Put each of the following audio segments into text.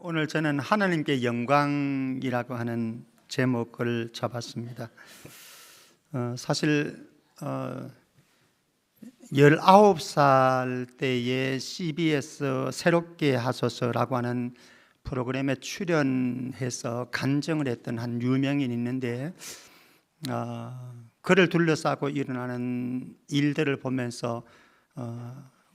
오늘 저는 하나님께 영광이라고 하는 제목을 잡았습니다. 사실 19살 때에 CBS 새롭게 하소서라고 하는 프로그램에 출연해서 간증을 했던 한 유명인이 있는데 그를 둘러싸고 일어나는 일들을 보면서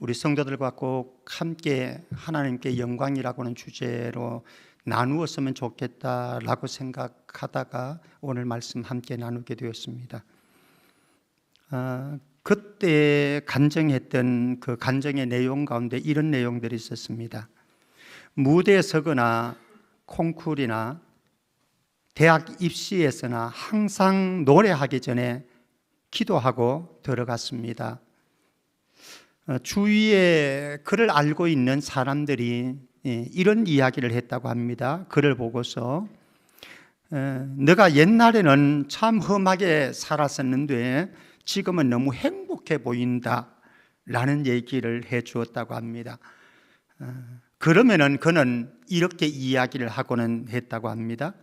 우리 성도들과 꼭 함께 하나님께 영광이라고 하는 주제로 나누었으면 좋겠다라고 생각하다가 오늘 말씀 함께 나누게 되었습니다. 그때 간증했던 그 간증의 내용 가운데 이런 내용들이 있었습니다. 무대에 서거나 콩쿠르나 대학 입시에서나 항상 노래하기 전에 기도하고 들어갔습니다. 주위에 그를 알고 있는 사람들이 이런 이야기를 했다고 합니다. 그를 보고서 너가 옛날에는 참 험하게 살았었는데 지금은 너무 행복해 보인다 라는 얘기를 해 주었다고 합니다. 그러면은 그는 이렇게 이야기를 하고는 했다고 합니다.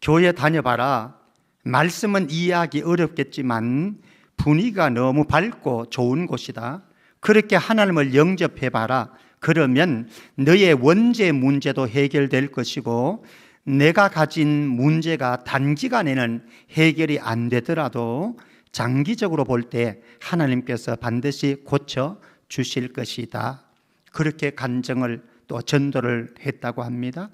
교회 다녀봐라. 말씀은 이해하기 어렵겠지만 분위기가 너무 밝고 좋은 곳이다. 그렇게 하나님을 영접해봐라. 그러면 너의 원죄 문제도 해결될 것이고 내가 가진 문제가 단기간에는 해결이 안 되더라도 장기적으로 볼 때 하나님께서 반드시 고쳐 주실 것이다. 그렇게 간증을 또 전도를 했다고 합니다.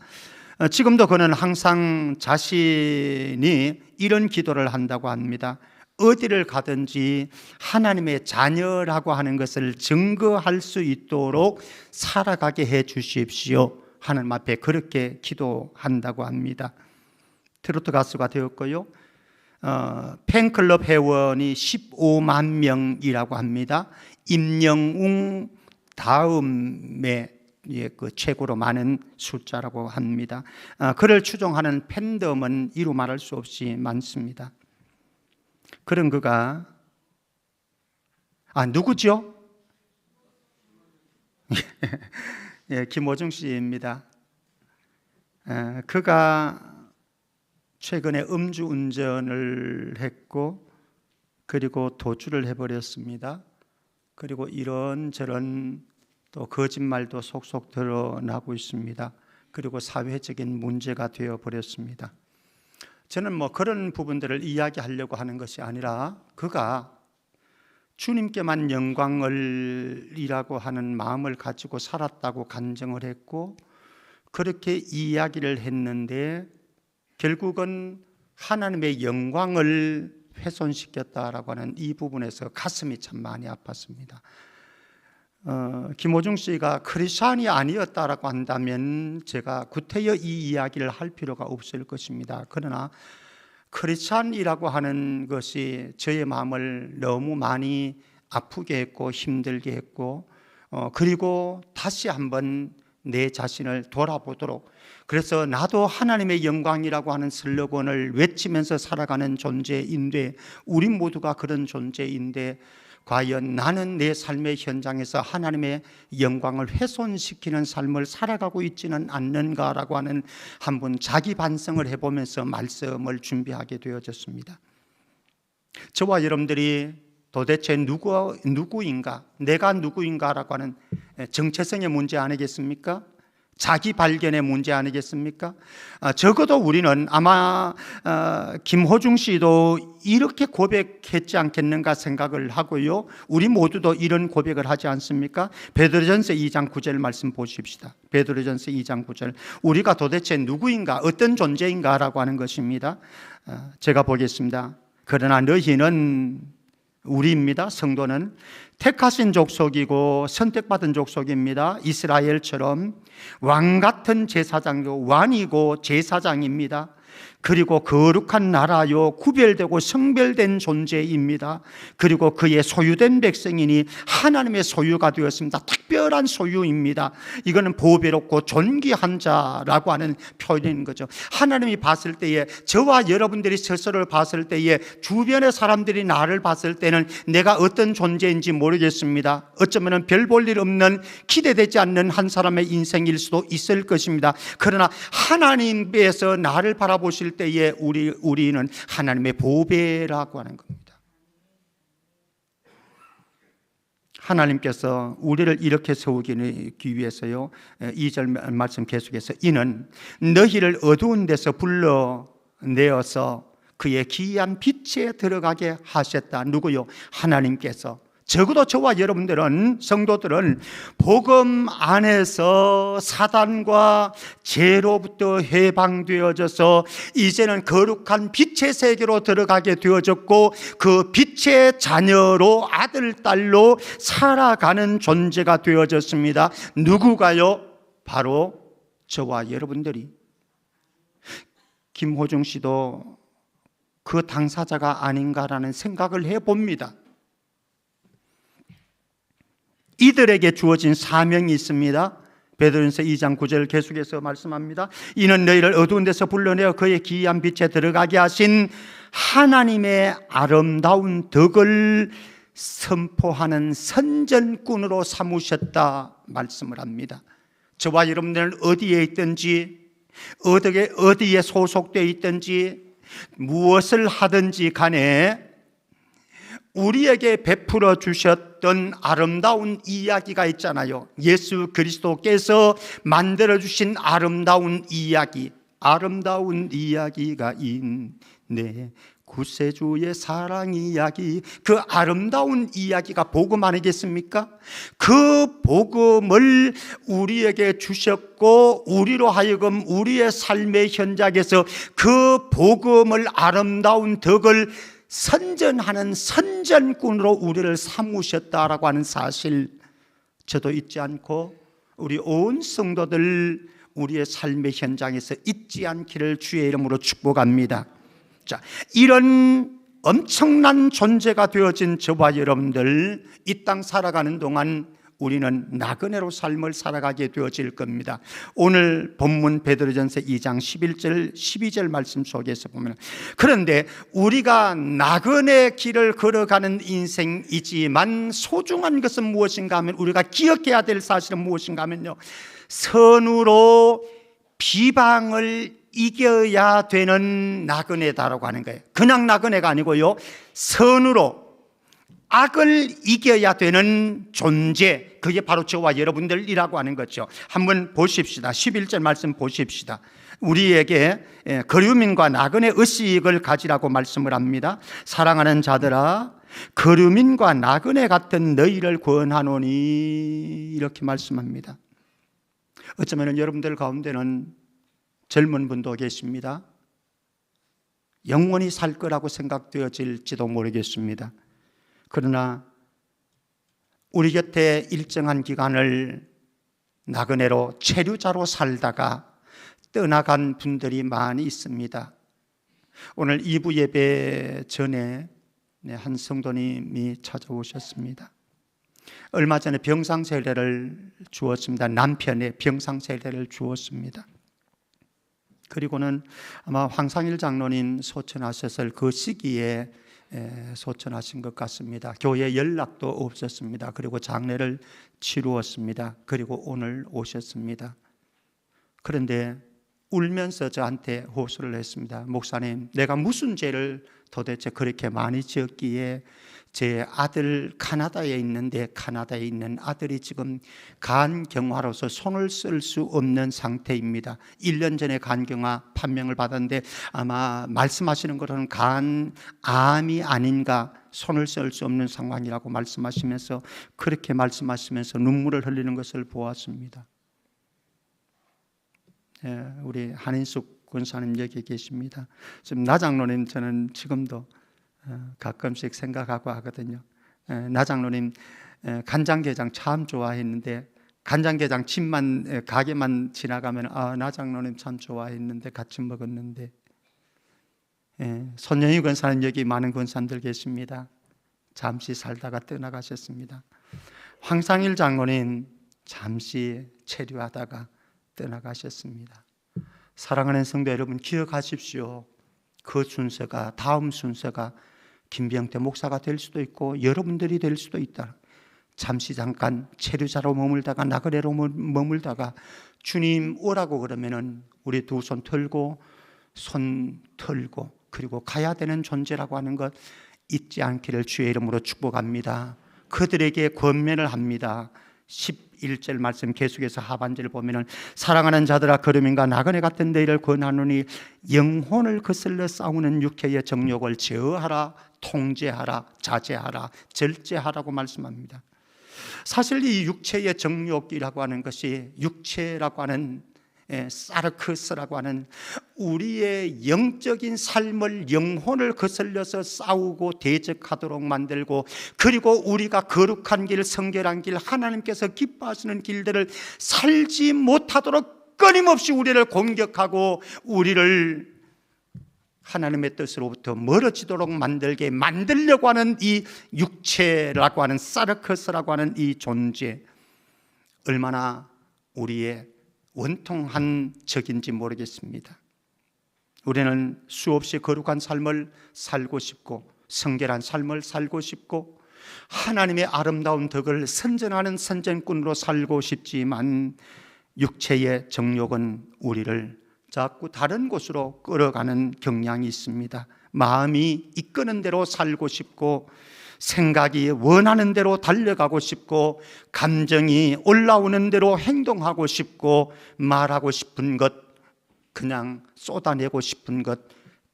지금도 그는 항상 자신이 이런 기도를 한다고 합니다. 어디를 가든지 하나님의 자녀라고 하는 것을 증거할 수 있도록 살아가게 해 주십시오. 하나님 앞에 그렇게 기도한다고 합니다. 트로트 가수가 되었고요. 팬클럽 회원이 15만 명이라고 합니다. 임영웅 다음에 그 최고로 많은 숫자라고 합니다. 그를 추종하는 팬덤은 이루 말할 수 없이 많습니다. 그런 그가 누구죠? 김호중 씨입니다. 그가 최근에 음주운전을 했고 그리고 도주를 해버렸습니다. 그리고 이런저런 또 거짓말도 속속 드러나고 있습니다. 그리고 사회적인 문제가 되어버렸습니다. 저는 그런 부분들을 이야기하려고 하는 것이 아니라 그가 주님께만 영광을 이라고 하는 마음을 가지고 살았다고 간증을 했고 그렇게 이야기를 했는데 결국은 하나님의 영광을 훼손시켰다라고 하는 이 부분에서 가슴이 참 많이 아팠습니다. 김호중 씨가 크리스찬이 아니었다라고 한다면 제가 구태여 이 이야기를 할 필요가 없을 것입니다. 그러나 크리스찬이라고 하는 것이 저의 마음을 너무 많이 아프게 했고 힘들게 했고 그리고 다시 한번 내 자신을 돌아보도록, 그래서 나도 하나님의 영광이라고 하는 슬로건을 외치면서 살아가는 존재인데 우리 모두가 그런 존재인데 과연 나는 내 삶의 현장에서 하나님의 영광을 훼손시키는 삶을 살아가고 있지는 않는가라고 하는 한번 자기 반성을 해보면서 말씀을 준비하게 되어졌습니다. 저와 여러분들이 도대체 누구인가, 내가 누구인가라고 하는 정체성의 문제 아니겠습니까? 자기 발견의 문제 아니겠습니까? 적어도 우리는 아마 김호중 씨도 이렇게 고백했지 않겠는가 생각을 하고요. 우리 모두도 이런 고백을 하지 않습니까? 베드로전서 2장 9절 말씀 보십시다. 베드로전서 2장 9절. 우리가 도대체 누구인가, 어떤 존재인가라고 하는 것입니다. 제가 보겠습니다. 그러나 너희는, 우리입니다. 성도는 택하신 족속이고 선택받은 족속입니다. 이스라엘처럼 왕같은 제사장이고 왕이고 제사장입니다. 그리고 거룩한 나라요 구별되고 성별된 존재입니다. 그리고 그의 소유된 백성이니 하나님의 소유가 되었습니다. 특별한 소유입니다. 이거는 보배롭고 존귀한 자라고 하는 표현인 거죠. 하나님이 봤을 때에, 저와 여러분들이 스스로를 봤을 때에, 주변의 사람들이 나를 봤을 때는 내가 어떤 존재인지 모르겠습니다. 어쩌면 별 볼 일 없는, 기대되지 않는 한 사람의 인생일 수도 있을 것입니다. 그러나 하나님께서 나를 바라보실 때에 우리는 하나님의 보배라고 하는 겁니다. 하나님께서 우리를 이렇게 세우기 위해서요, 2절 말씀 계속해서 이는 너희를 어두운 데서 불러내어서 그의 기이한 빛에 들어가게 하셨다. 누구요? 하나님께서. 적어도 저와 여러분들은, 성도들은 복음 안에서 사단과 죄로부터 해방되어져서 이제는 거룩한 빛의 세계로 들어가게 되어졌고, 그 빛의 자녀로, 아들, 딸로 살아가는 존재가 되어졌습니다. 누구가요? 바로 저와 여러분들이. 김호중 씨도 그 당사자가 아닌가라는 생각을 해봅니다. 이들에게 주어진 사명이 있습니다. 베드로전서 2장 9절 계속해서 말씀합니다. 이는 너희를 어두운 데서 불러내어 그의 기이한 빛에 들어가게 하신 하나님의 아름다운 덕을 선포하는 선전꾼으로 삼으셨다 말씀을 합니다. 저와 여러분들은 어디에 있든지, 어디에 소속되어 있든지, 무엇을 하든지 간에 우리에게 베풀어 주셨던 아름다운 이야기가 있잖아요. 예수 그리스도께서 만들어 주신 아름다운 이야기, 아름다운 이야기가 있네. 구세주의 사랑 이야기. 그 아름다운 이야기가 복음 아니겠습니까? 그 복음을 우리에게 주셨고, 우리로 하여금 우리의 삶의 현장에서 그 복음을, 아름다운 덕을 선전하는 선전꾼으로 우리를 삼으셨다라고 하는 사실, 저도 잊지 않고 우리 온 성도들 우리의 삶의 현장에서 잊지 않기를 주의 이름으로 축복합니다. 자, 이런 엄청난 존재가 되어진 저와 여러분들, 이 땅 살아가는 동안 우리는 나그네로 삶을 살아가게 되어질 겁니다. 오늘 본문 베드로전서 2장 11절 12절 말씀 속에서 보면, 그런데 우리가 나그네 길을 걸어가는 인생이지만 소중한 것은 무엇인가 하면, 우리가 기억해야 될 사실은 무엇인가 하면요, 선으로 비방을 이겨야 되는 나그네다라고 하는 거예요. 그냥 나그네가 아니고요, 선으로 악을 이겨야 되는 존재, 그게 바로 저와 여러분들이라고 하는 거죠. 한번 보십시다. 11절 말씀 보십시다. 우리에게 거류민과 나그네 의식을 가지라고 말씀을 합니다. 사랑하는 자들아, 거류민과 나그네 같은 너희를 권하노니, 이렇게 말씀합니다. 어쩌면 여러분들 가운데는 젊은 분도 계십니다. 영원히 살 거라고 생각되어질지도 모르겠습니다. 그러나 우리 곁에 일정한 기간을 나그네로, 체류자로 살다가 떠나간 분들이 많이 있습니다. 오늘 2부 예배 전에 한 성도님이 찾아오셨습니다. 얼마 전에 병상세례를 주었습니다. 남편의 병상세례를 주었습니다. 그리고는 아마 황상일 장로님 소천하셨을 그 시기에 소천하신 것 같습니다. 교회 연락도 없었습니다. 그리고 장례를 치루었습니다. 그리고 오늘 오셨습니다. 그런데 울면서 저한테 호소를 했습니다. 목사님, 내가 무슨 죄를 도대체 그렇게 많이 지었기에 제 아들 카나다에 있는데, 카나다에 있는 아들이 지금 간경화로서 손을 쓸 수 없는 상태입니다. 1년 전에 간경화 판명을 받았는데 아마 말씀하시는 것은 간암이 아닌가, 손을 쓸 수 없는 상황이라고 말씀하시면서, 그렇게 말씀하시면서 눈물을 흘리는 것을 보았습니다. 우리 한인숙 권사님 여기 계십니다. 지금 나 장로님, 저는 지금도 가끔씩 생각하고 하거든요. 나 장로님 간장게장 참 좋아했는데, 간장게장 집만, 가게만 지나가면 나 장로님 참 좋아했는데, 같이 먹었는데, 손영희 권사는 여기 많은 권사님들 계십니다. 잠시 살다가 떠나가셨습니다. 황상일 장로님 잠시 체류하다가 떠나가셨습니다. 사랑하는 성도 여러분, 기억하십시오. 그 순서가, 다음 순서가 김병태 목사가 될 수도 있고 여러분들이 될 수도 있다. 잠시 잠깐 체류자로 머물다가 나그네로 머물다가 주님 오라고 그러면은 우리 두 손 털고 그리고 가야 되는 존재라고 하는 것 잊지 않기를 주의 이름으로 축복합니다. 그들에게 권면을 합니다. 11절 말씀 계속해서 하반절을 보면은 사랑하는 자들아 걸음인가 나그네 같은 너희를 권하노니 영혼을 거슬러 싸우는 육체의 정욕을 제어하라, 통제하라, 자제하라, 절제하라고 말씀합니다. 사실 이 육체의 정욕이라고 하는 것이 육체라고 하는 사르크스라고 하는 우리의 영적인 삶을 영혼을 거슬려서 싸우고 대적하도록 만들고, 그리고 우리가 거룩한 길, 성결한 길, 하나님께서 기뻐하시는 길들을 살지 못하도록 끊임없이 우리를 공격하고 우리를 하나님의 뜻으로부터 멀어지도록 만들려고 하는 이 육체라고 하는 사르크스라고 하는 이 존재, 얼마나 우리의 원통한 적인지 모르겠습니다. 우리는 수없이 거룩한 삶을 살고 싶고 성결한 삶을 살고 싶고 하나님의 아름다운 덕을 선전하는 선전꾼으로 살고 싶지만 육체의 정욕은 우리를 자꾸 다른 곳으로 끌어가는 경향이 있습니다. 마음이 이끄는 대로 살고 싶고 생각이 원하는 대로 달려가고 싶고 감정이 올라오는 대로 행동하고 싶고 말하고 싶은 것, 그냥 쏟아내고 싶은 것,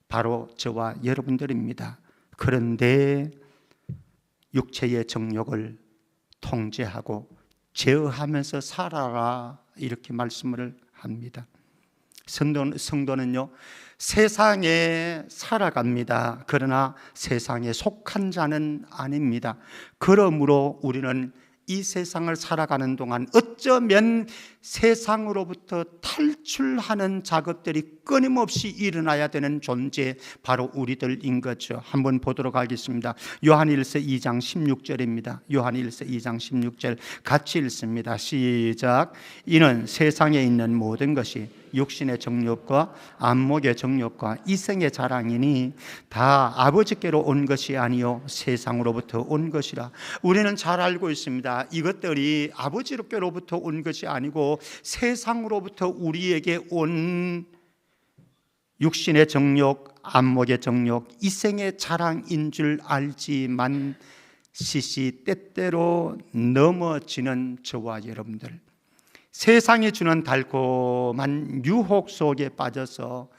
바로 저와 여러분들입니다. 그런데 육체의 정욕을 통제하고 제어하면서 살아라, 이렇게 말씀을 합니다. 성도는요, 세상에 살아갑니다. 그러나 세상에 속한 자는 아닙니다. 그러므로 우리는 이 세상을 살아가는 동안 어쩌면 세상으로부터 탈출하는 작업들이 끊임없이 일어나야 되는 존재, 바로 우리들인 거죠. 한번 보도록 하겠습니다. 요한일서 2장 16절입니다. 요한일서 2장 16절 같이 읽습니다. 시작. 이는 세상에 있는 모든 것이 육신의 정욕과 안목의 정욕과 이생의 자랑이니 다 아버지께로 온 것이 아니요 세상으로부터 온 것이라. 우리는 잘 알고 있습니다. 이것들이 아버지께로부터 온 것이 아니고 세상으로부터 우리에게 온 육신의 정욕, 안목의 정욕, 이생의 자랑인 줄 알지만 시시때때로 넘어지는 저와 여러분들, 세상이 주는 달콤한 유혹 속에 빠져서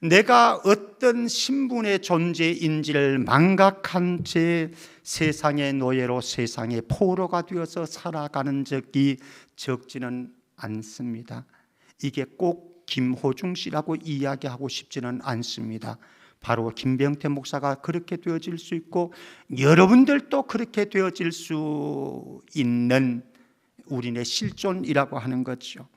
내가 어떤 신분의 존재인지를 망각한 채 세상의 노예로, 세상의 포로가 되어서 살아가는 적이 적지는 않습니다. 이게 꼭 김호중 씨라고 이야기하고 싶지는 않습니다. 바로 김병태 목사가 그렇게 되어질 수 있고 여러분들도 그렇게 되어질 수 있는 우리네 실존이라고 하는 거죠.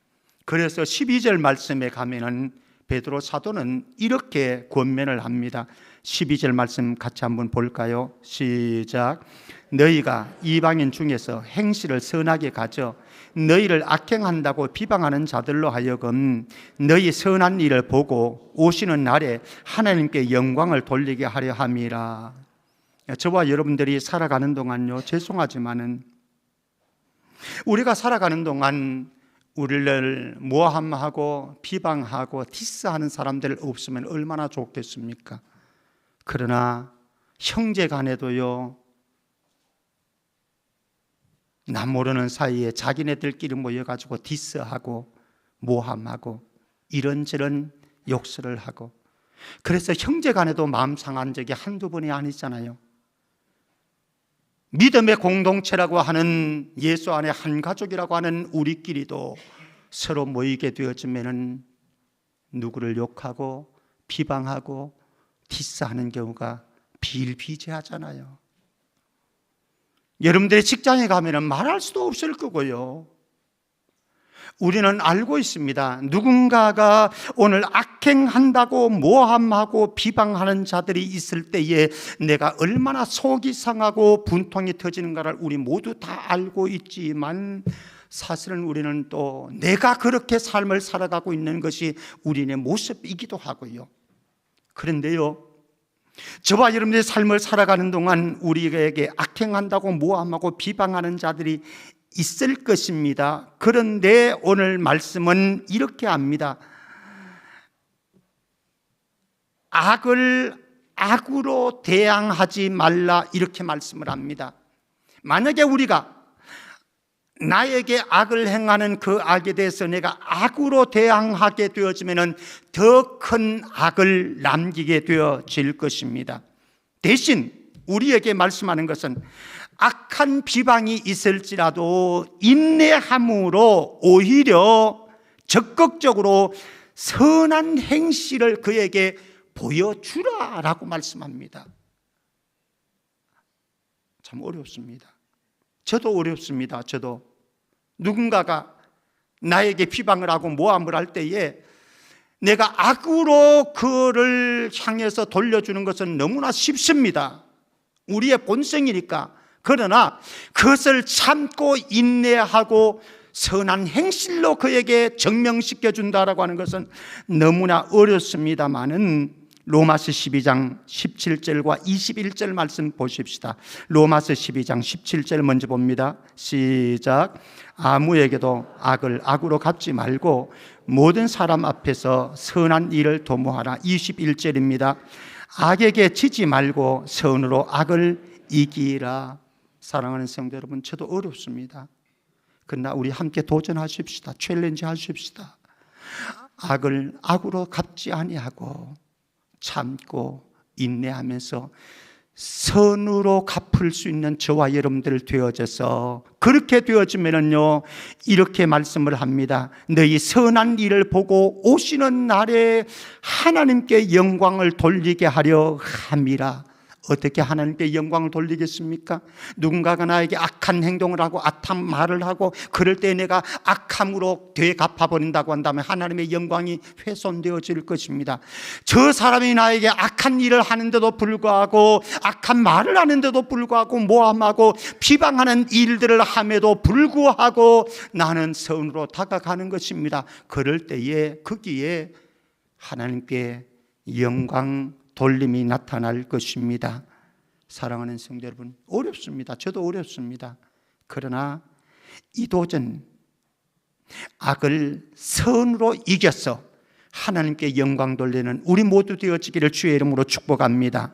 그래서 12절 말씀에 가면은 베드로 사도는 이렇게 권면을 합니다. 12절 말씀 같이 한번 볼까요? 시작. 너희가 이방인 중에서 행실을 선하게 가져 너희를 악행한다고 비방하는 자들로 하여금 너희 선한 일을 보고 오시는 날에 하나님께 영광을 돌리게 하려 함이라. 저와 여러분들이 살아가는 동안요, 죄송하지만은 우리가 살아가는 동안 우리를 모함하고 비방하고 디스하는 사람들 없으면 얼마나 좋겠습니까? 그러나 형제 간에도요, 남 모르는 사이에 자기네들끼리 모여가지고 디스하고 모함하고 이런저런 욕설을 하고, 그래서 형제 간에도 마음 상한 적이 한두 번이 아니잖아요. 믿음의 공동체라고 하는 예수 안에 한 가족이라고 하는 우리끼리도 서로 모이게 되어지면은 누구를 욕하고 비방하고 디스하는 경우가 비일비재하잖아요. 여러분들의 직장에 가면은 말할 수도 없을 거고요. 우리는 알고 있습니다. 누군가가 오늘 악행한다고 모함하고 비방하는 자들이 있을 때에 내가 얼마나 속이 상하고 분통이 터지는가를 우리 모두 다 알고 있지만, 사실은 우리는 또 내가 그렇게 삶을 살아가고 있는 것이 우리의 모습이기도 하고요. 그런데요, 저와 여러분들의 삶을 살아가는 동안 우리에게 악행한다고 모함하고 비방하는 자들이 있을 것입니다. 그런데 오늘 말씀은 이렇게 합니다. 악을 악으로 대항하지 말라, 이렇게 말씀을 합니다. 만약에 우리가 나에게 악을 행하는 그 악에 대해서 내가 악으로 대항하게 되어지면 더 큰 악을 남기게 되어질 것입니다. 대신 우리에게 말씀하는 것은 악한 비방이 있을지라도 인내함으로 오히려 적극적으로 선한 행실을 그에게 보여주라라고 말씀합니다. 참 어렵습니다. 저도 어렵습니다. 저도 누군가가 나에게 비방을 하고 모함을 할 때에 내가 악으로 그를 향해서 돌려주는 것은 너무나 쉽습니다. 우리의 본성이니까. 그러나 그것을 참고 인내하고 선한 행실로 그에게 증명시켜 준다라고 하는 것은 너무나 어렵습니다만은, 로마서 12장 17절과 21절 말씀 보십시다. 로마서 12장 17절 먼저 봅니다. 시작. 아무에게도 악을 악으로 갚지 말고 모든 사람 앞에서 선한 일을 도모하라. 21절입니다. 악에게 지지 말고 선으로 악을 이기라. 사랑하는 성도 여러분, 저도 어렵습니다. 그러나 우리 함께 도전하십시다. 챌린지 하십시다. 악을 악으로 갚지 아니하고 참고 인내하면서 선으로 갚을 수 있는 저와 여러분들 되어져서, 그렇게 되어지면요 이렇게 말씀을 합니다. 너희 선한 일을 보고 오시는 날에 하나님께 영광을 돌리게 하려 함이라. 어떻게 하나님께 영광을 돌리겠습니까? 누군가가 나에게 악한 행동을 하고 악한 말을 하고 그럴 때 내가 악함으로 되갚아버린다고 한다면 하나님의 영광이 훼손되어질 것입니다. 저 사람이 나에게 악한 일을 하는데도 불구하고, 악한 말을 하는데도 불구하고, 모함하고 비방하는 일들을 함에도 불구하고 나는 선으로 다가가는 것입니다. 그럴 때에 거기에 하나님께 영광 돌림이 나타날 것입니다. 사랑하는 성도 여러분, 어렵습니다. 저도 어렵습니다. 그러나 이 도전, 악을 선으로 이겨서 하나님께 영광 돌리는 우리 모두 되어지기를 주의 이름으로 축복합니다.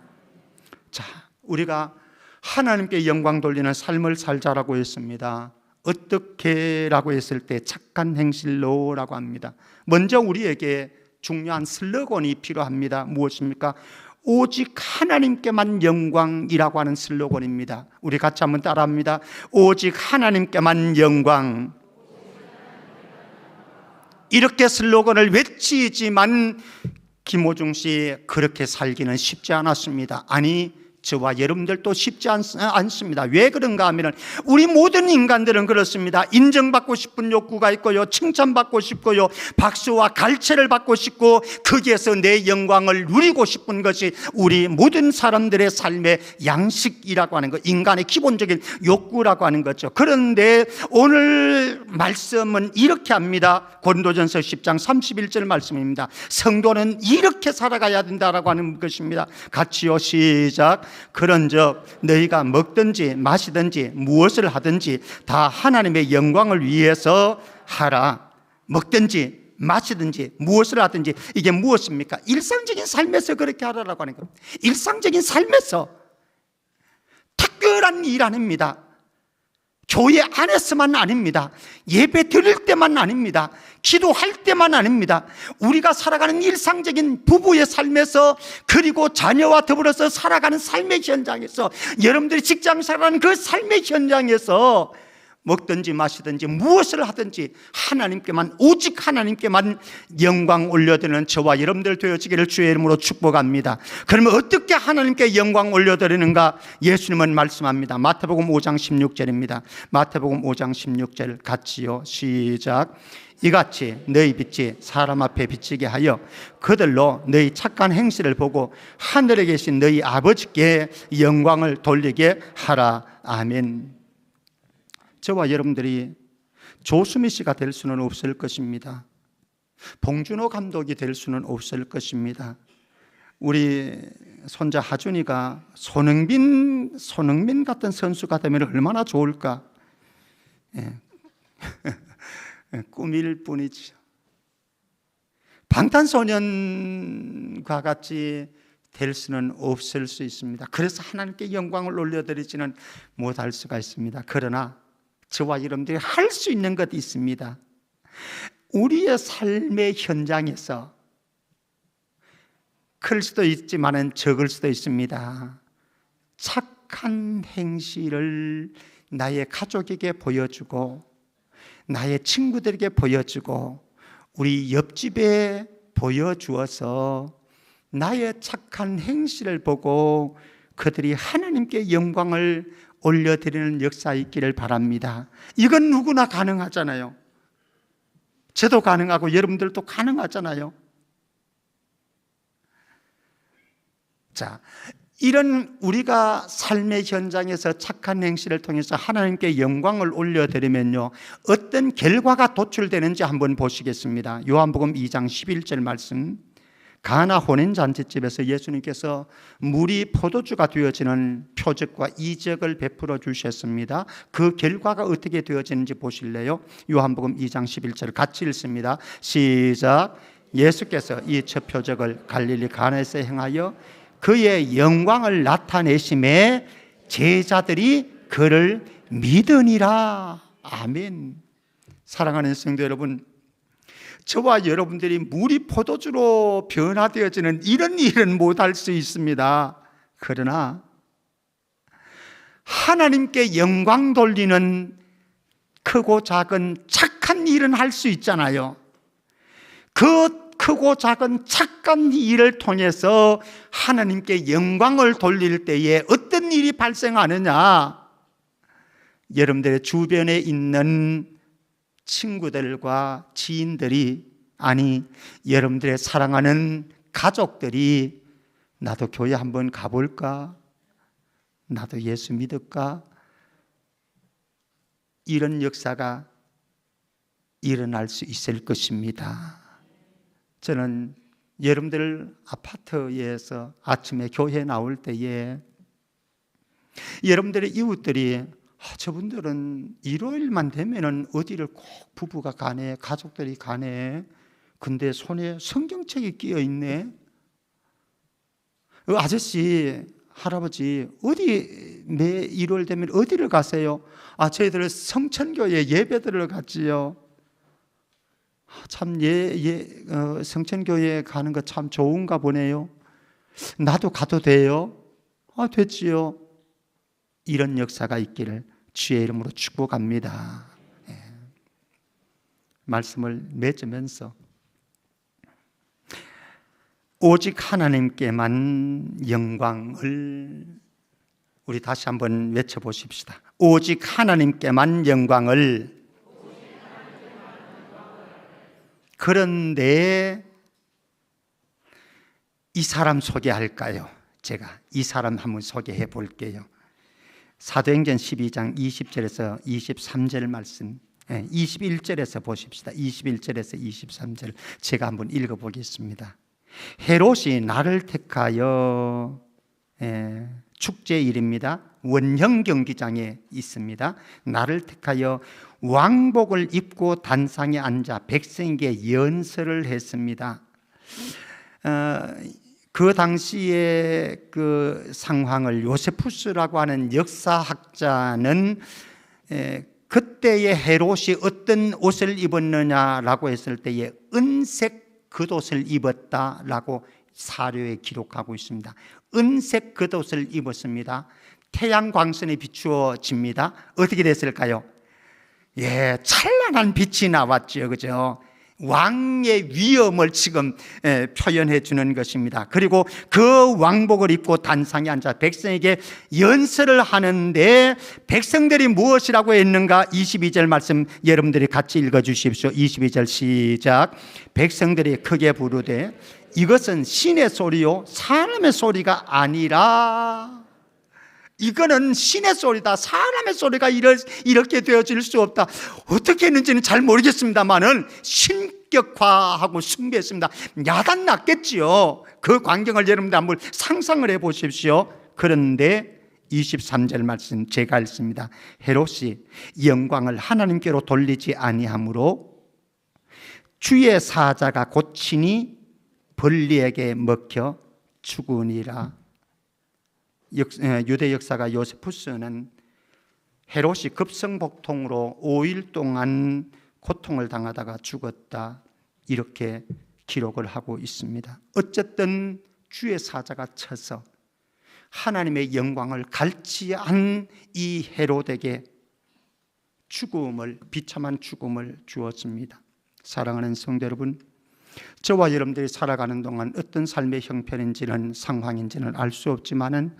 자, 우리가 하나님께 영광 돌리는 삶을 살자라고 했습니다. 어떻게라고 했을 때 착한 행실로라고 합니다. 먼저 우리에게 중요한 슬로건이 필요합니다. 무엇입니까? 오직 하나님께만 영광이라고 하는 슬로건입니다. 우리 같이 한번 따라합니다. 오직 하나님께만 영광. 이렇게 슬로건을 외치지만 김호중 씨 그렇게 살기는 쉽지 않았습니다. 아니, 저와 여러분들도 쉽지 않습니다. 왜 그런가 하면 우리 모든 인간들은 그렇습니다. 인정받고 싶은 욕구가 있고요, 칭찬받고 싶고요, 박수와 갈채를 받고 싶고 거기에서 내 영광을 누리고 싶은 것이 우리 모든 사람들의 삶의 양식이라고 하는 것, 인간의 기본적인 욕구라고 하는 거죠. 그런데 오늘 말씀은 이렇게 합니다. 고린도전서 10장 31절 말씀입니다. 성도는 이렇게 살아가야 된다라고 하는 것입니다. 같이요, 시작. 그런즉 너희가 먹든지 마시든지 무엇을 하든지 다 하나님의 영광을 위해서 하라. 먹든지 마시든지 무엇을 하든지, 이게 무엇입니까? 일상적인 삶에서 그렇게 하라라고 하는 겁니다. 일상적인 삶에서 특별한 일 아닙니다. 교회 안에서만 아닙니다. 예배 드릴 때만 아닙니다. 기도할 때만 아닙니다. 우리가 살아가는 일상적인 부부의 삶에서, 그리고 자녀와 더불어서 살아가는 삶의 현장에서, 여러분들이 직장 생활하는 그 삶의 현장에서 먹든지 마시든지 무엇을 하든지 하나님께만, 오직 하나님께만 영광 올려드리는 저와 여러분들 되어지기를 주의 이름으로 축복합니다. 그러면 어떻게 하나님께 영광 올려드리는가? 예수님은 말씀합니다. 마태복음 5장 16절입니다. 마태복음 5장 16절 같이요, 시작. 이같이 너희 빛이 사람 앞에 비치게 하여 그들로 너희 착한 행실을 보고 하늘에 계신 너희 아버지께 영광을 돌리게 하라. 아멘. 저와 여러분들이 조수미 씨가 될 수는 없을 것입니다. 봉준호 감독이 될 수는 없을 것입니다. 우리 손자 하준이가 손흥민 같은 선수가 되면 얼마나 좋을까. 예. 꿈일 뿐이죠. 방탄소년과 같이 될 수는 없을 수 있습니다. 그래서 하나님께 영광을 올려드리지는 못할 수가 있습니다. 그러나 저와 여러분들이 할 수 있는 것이 있습니다. 우리의 삶의 현장에서 클 수도 있지만 적을 수도 있습니다. 착한 행실을 나의 가족에게 보여주고 나의 친구들에게 보여주고 우리 옆집에 보여주어서 나의 착한 행실을 보고 그들이 하나님께 영광을 올려드리는 역사 있기를 바랍니다. 이건 누구나 가능하잖아요. 저도 가능하고 여러분들도 가능하잖아요. 자, 이런 우리가 삶의 현장에서 착한 행실을 통해서 하나님께 영광을 올려드리면요, 어떤 결과가 도출되는지 한번 보시겠습니다. 요한복음 2장 11절 말씀. 가나 혼인잔치집에서 예수님께서 물이 포도주가 되어지는 표적과 이적을 베풀어 주셨습니다. 그 결과가 어떻게 되어지는지 보실래요? 요한복음 2장 11절 같이 읽습니다. 시작. 예수께서 이 첫 표적을 갈릴리 가나에서 행하여 그의 영광을 나타내심에 제자들이 그를 믿으니라. 아멘. 사랑하는 성도 여러분, 저와 여러분들이 물이 포도주로 변화되어지는 이런 일은 못할 수 있습니다. 그러나 하나님께 영광 돌리는 크고 작은 착한 일은 할 수 있잖아요. 그 크고 작은 착한 일을 통해서 하나님께 영광을 돌릴 때에 어떤 일이 발생하느냐? 여러분들의 주변에 있는 친구들과 지인들이, 아니 여러분들의 사랑하는 가족들이 나도 교회 한번 가볼까? 나도 예수 믿을까? 이런 역사가 일어날 수 있을 것입니다. 저는 여러분들 아파트에서 아침에 교회 나올 때에 여러분들의 이웃들이 저분들은 일요일만 되면은 어디를 꼭 부부가 가네, 가족들이 가네. 근데 손에 성경책이 끼어 있네. 아저씨, 할아버지, 어디 매 일요일 되면 어디를 가세요? 저희들 성천교회 예배들을 갔지요. 참 성천교회 가는 거 참 좋은가 보네요. 나도 가도 돼요? 됐지요. 이런 역사가 있기를 주의 이름으로 축복합니다. 말씀을 맺으면서 오직 하나님께만 영광을, 우리 다시 한번 외쳐보십시다. 오직 하나님께만 영광을. 그런데 이 사람 소개할까요? 제가 이 사람 한번 소개해 볼게요. 사도행전 12장 20절에서 23절 말씀, 21절에서 보십시다. 21절에서 23절 제가 한번 읽어보겠습니다. 헤롯이 나를 택하여, 축제일입니다. 원형 경기장에 있습니다. 나를 택하여 왕복을 입고 단상에 앉아 백성에게 연설을 했습니다. 그 당시에 그 상황을 요세푸스라고 하는 역사학자는 그때의 헤롯이 어떤 옷을 입었느냐라고 했을 때에 은색 겉옷을 입었다라고 사료에 기록하고 있습니다. 은색 겉옷을 입었습니다. 태양 광선에 비추어집니다. 어떻게 됐을까요? 찬란한 빛이 나왔죠, 그죠? 왕의 위엄을 지금 표현해 주는 것입니다. 그리고 그 왕복을 입고 단상에 앉아 백성에게 연설을 하는데 백성들이 무엇이라고 했는가? 22절 말씀 여러분들이 같이 읽어 주십시오. 22절 시작. 백성들이 크게 부르되 이것은 신의 소리요 사람의 소리가 아니라. 이거는 신의 소리다. 사람의 소리가 이렇게 되어질 수 없다. 어떻게 했는지는 잘 모르겠습니다만은 신격화하고 숭배했습니다. 야단 났겠지요. 그 광경을 여러분들 한번 상상을 해 보십시오. 그런데 23절 말씀 제가 읽습니다. 헤롯이 영광을 하나님께로 돌리지 아니하므로 주의 사자가 고치니 벌리에게 먹혀 죽으니라. 유대 역사가 요세푸스는 헤롯이 급성복통으로 5일 동안 고통을 당하다가 죽었다 이렇게 기록을 하고 있습니다. 어쨌든 주의 사자가 쳐서 하나님의 영광을 갈취한 이 헤롯에게 비참한 죽음을 주었습니다. 사랑하는 성도 여러분, 저와 여러분들이 살아가는 동안 어떤 삶의 형편인지는 상황인지는 알 수 없지만은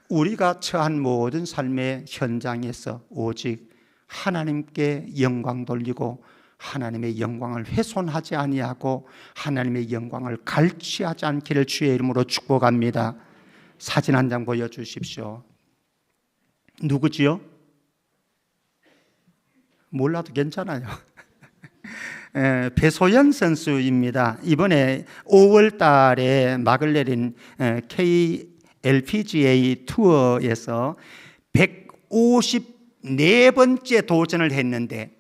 우리가 처한 모든 삶의 현장에서 오직 하나님께 영광 돌리고 하나님의 영광을 훼손하지 아니하고 하나님의 영광을 갈취하지 않기를 주의 이름으로 축복합니다. 사진 한 장 보여주십시오. 누구지요? 몰라도 괜찮아요. 배소연 선수입니다. 이번에 5월 달에 막을 내린 KLPGA 투어에서 154번째 도전을 했는데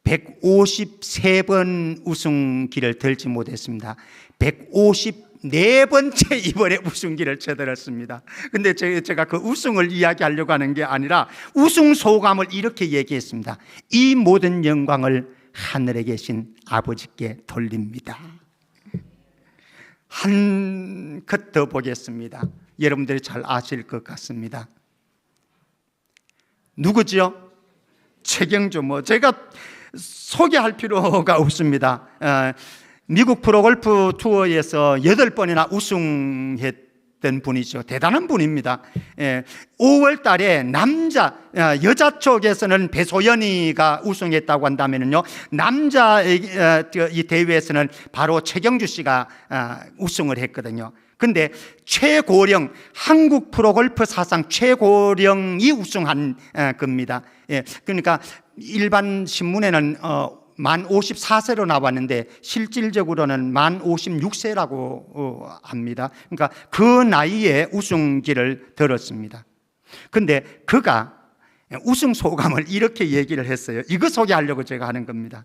153번 우승기를 들지 못했습니다. 154번째 이번에 우승기를 쳐들었습니다. 근데 제가 그 우승을 이야기하려고 하는 게 아니라 우승 소감을 이렇게 얘기했습니다. 이 모든 영광을 하늘에 계신 아버지께 돌립니다. 한 컷 더 보겠습니다. 여러분들이 잘 아실 것 같습니다. 누구지요? 최경주. 제가 소개할 필요가 없습니다. 미국 프로골프 투어에서 8번이나 우승했던 분이죠. 대단한 분입니다. 5월 달에 여자 쪽에서는 배소연이가 우승했다고 한다면요, 남자 이 대회에서는 바로 최경주 씨가 우승을 했거든요. 근데 최고령, 한국 프로골프 사상 최고령이 우승한 겁니다. 그러니까 일반 신문에는 만 54세로 나왔는데 실질적으로는 만 56세라고 합니다. 그러니까 그 나이에 우승기를 들었습니다. 근데 그가 우승 소감을 이렇게 얘기를 했어요. 이거 소개하려고 제가 하는 겁니다.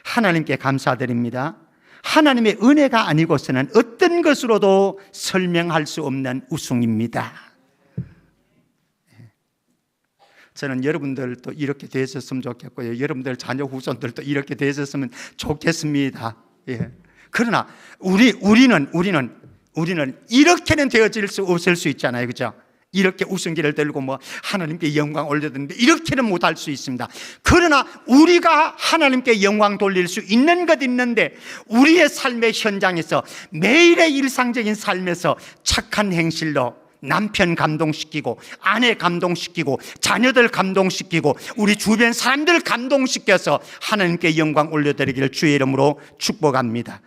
하나님께 감사드립니다. 하나님의 은혜가 아니고서는 어떤 것으로도 설명할 수 없는 우승입니다. 저는 여러분들도 이렇게 되셨으면 좋겠고요, 여러분들 자녀 후손들도 이렇게 되셨으면 좋겠습니다. 그러나 우리는 이렇게는 되어질 수 없을 수 있잖아요, 그죠? 이렇게 우승기를 들고 하나님께 영광 올려드리는데 이렇게는 못할 수 있습니다. 그러나 우리가 하나님께 영광 돌릴 수 있는 것 있는데, 우리의 삶의 현장에서 매일의 일상적인 삶에서 착한 행실로 남편 감동시키고 아내 감동시키고 자녀들 감동시키고 우리 주변 사람들 감동시켜서 하나님께 영광 올려드리기를 주의 이름으로 축복합니다.